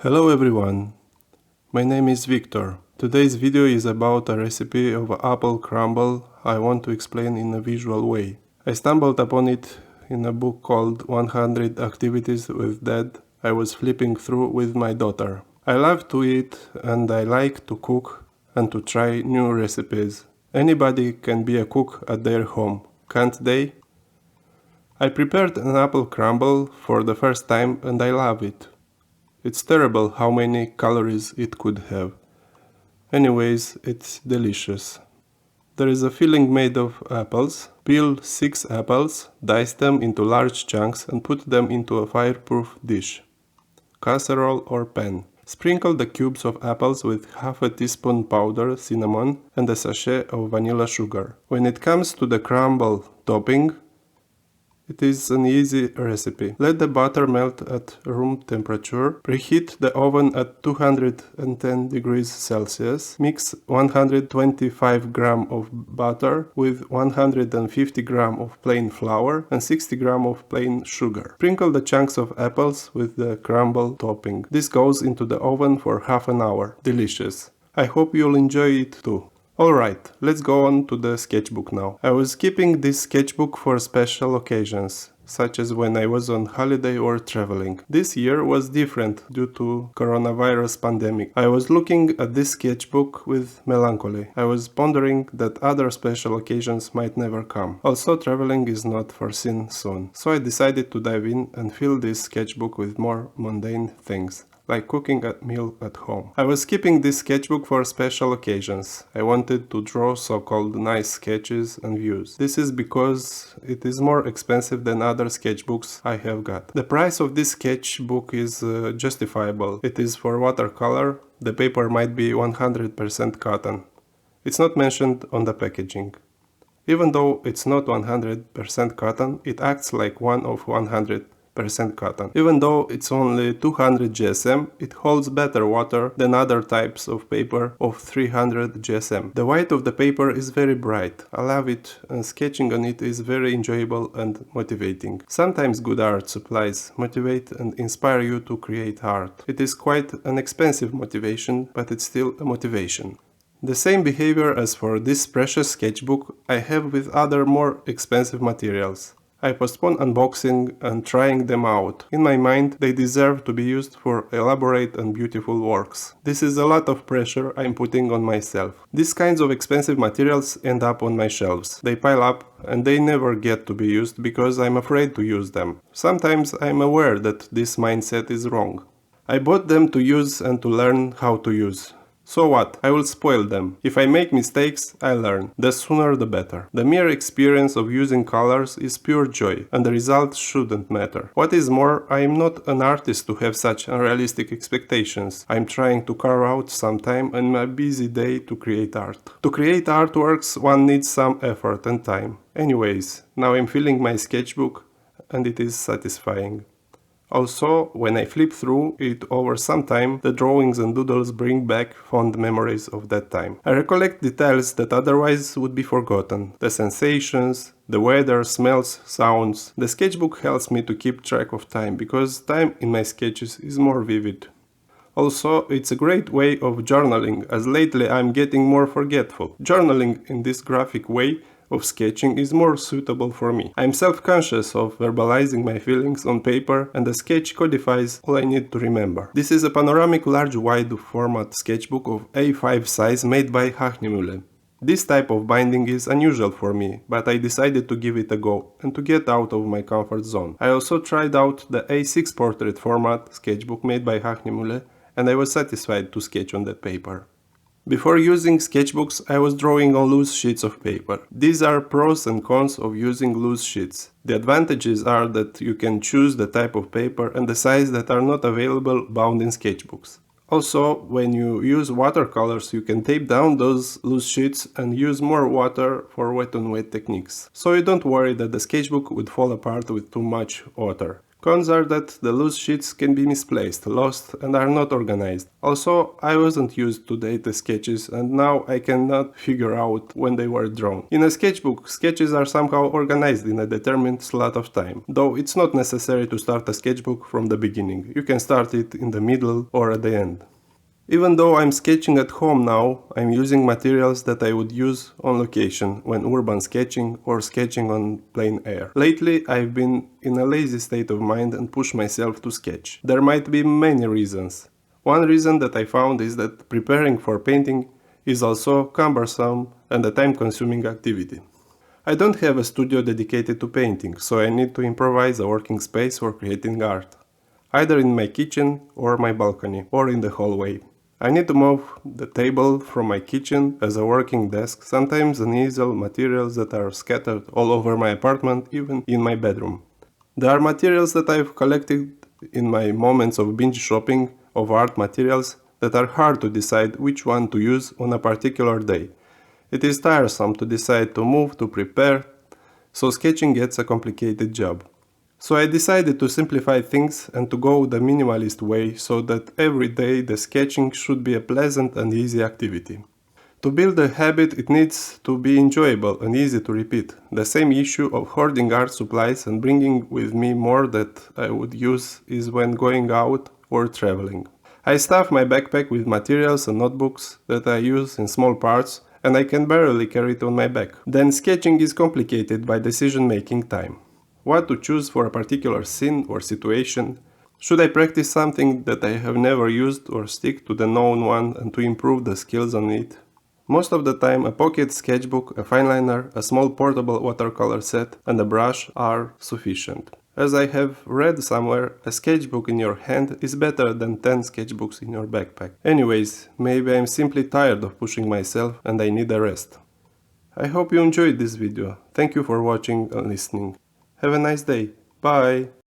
Hello everyone, my name is Victor. Today's video is about a recipe of apple crumble I want to explain in a visual way. I stumbled upon it in a book called 100 Activities with Dad I was flipping through with my daughter. I love to eat and I like to cook and to try new recipes. Anybody can be a cook at their home, can't they? I prepared an apple crumble for the first time and I love it. It's terrible how many calories it could have. Anyways, it's delicious. There is a filling made of apples. Peel 6 apples, dice them into large chunks and put them into a fireproof dish, casserole or pan. Sprinkle the cubes of apples with half a teaspoon powdered cinnamon and a sachet of vanilla sugar. When it comes to the crumble topping, it is an easy recipe. Let the butter melt at room temperature. Preheat the oven at 210 degrees Celsius. Mix 125 grams of butter with 150 grams of plain flour and 60 grams of plain sugar. Sprinkle the chunks of apples with the crumble topping. This goes into the oven for half an hour. Delicious. I hope you'll enjoy it too. Alright, let's go on to the sketchbook now. I was keeping this sketchbook for special occasions, such as when I was on holiday or traveling. This year was different due to coronavirus pandemic. I was looking at this sketchbook with melancholy. I was pondering that other special occasions might never come. Also, traveling is not foreseen soon. So I decided to dive in and fill this sketchbook with more mundane things, like cooking a meal at home. I was keeping this sketchbook for special occasions. I wanted to draw so-called nice sketches and views. This is because it is more expensive than other sketchbooks I have got. The price of this sketchbook is justifiable. It is for watercolor. The paper might be 100% cotton. It's not mentioned on the packaging. Even though it's not 100% cotton, it acts like one of 100% cotton. Even though it's only 200 GSM, it holds better water than other types of paper of 300 GSM. The white of the paper is very bright. I love it and sketching on it is very enjoyable and motivating. Sometimes good art supplies motivate and inspire you to create art. It is quite an expensive motivation, but it's still a motivation. The same behavior as for this precious sketchbook I have with other more expensive materials. I postpone unboxing and trying them out. In my mind, they deserve to be used for elaborate and beautiful works. This is a lot of pressure I'm putting on myself. These kinds of expensive materials end up on my shelves. They pile up and they never get to be used because I'm afraid to use them. Sometimes I'm aware that this mindset is wrong. I bought them to use and to learn how to use. So what? I will spoil them. If I make mistakes, I learn. The sooner the better. The mere experience of using colors is pure joy, and the result shouldn't matter. What is more, I am not an artist to have such unrealistic expectations. I'm trying to carve out some time in my busy day to create art. To create artworks, one needs some effort and time. Anyways, now I'm filling my sketchbook, and it is satisfying. Also, when I flip through it over some time, the drawings and doodles bring back fond memories of that time. I recollect details that otherwise would be forgotten. The sensations, the weather, smells, sounds. The sketchbook helps me to keep track of time, because time in my sketches is more vivid. Also, it's a great way of journaling, as lately I'm getting more forgetful. Journaling in this graphic way of sketching is more suitable for me. I'm self-conscious of verbalizing my feelings on paper, and the sketch codifies all I need to remember. This is a panoramic large wide format sketchbook of A5 size made by Hahnemuhle. This type of binding is unusual for me, but I decided to give it a go and to get out of my comfort zone. I also tried out the A6 portrait format sketchbook made by Hahnemuhle, and I was satisfied to sketch on that paper. Before using sketchbooks, I was drawing on loose sheets of paper. These are pros and cons of using loose sheets. The advantages are that you can choose the type of paper and the size that are not available bound in sketchbooks. Also, when you use watercolors, you can tape down those loose sheets and use more water for wet-on-wet techniques. So you don't worry that the sketchbook would fall apart with too much water. Cons are that the loose sheets can be misplaced, lost, and are not organized. Also, I wasn't used to date the sketches and now I cannot figure out when they were drawn. In a sketchbook, sketches are somehow organized in a determined slot of time, though it's not necessary to start a sketchbook from the beginning. You can start it in the middle or at the end. Even though I'm sketching at home now, I'm using materials that I would use on location when urban sketching or sketching on plein air. Lately, I've been in a lazy state of mind and push myself to sketch. There might be many reasons. One reason that I found is that preparing for painting is also cumbersome and a time-consuming activity. I don't have a studio dedicated to painting, so I need to improvise a working space for creating art, either in my kitchen or my balcony or in the hallway. I need to move the table from my kitchen as a working desk, sometimes an easel, materials that are scattered all over my apartment, even in my bedroom. There are materials that I've collected in my moments of binge shopping of art materials that are hard to decide which one to use on a particular day. It is tiresome to decide to move, to prepare, so sketching gets a complicated job. So I decided to simplify things and to go the minimalist way so that every day the sketching should be a pleasant and easy activity. To build a habit, it needs to be enjoyable and easy to repeat. The same issue of hoarding art supplies and bringing with me more that I would use is when going out or traveling. I stuff my backpack with materials and notebooks that I use in small parts and I can barely carry it on my back. Then sketching is complicated by decision-making time. What to choose for a particular scene or situation? Should I practice something that I have never used or stick to the known one and to improve the skills on it? Most of the time a pocket sketchbook, a fine liner, a small portable watercolor set and a brush are sufficient. As I have read somewhere, a sketchbook in your hand is better than 10 sketchbooks in your backpack. Anyways, maybe I'm simply tired of pushing myself and I need a rest. I hope you enjoyed this video. Thank you for watching and listening. Have a nice day. Bye!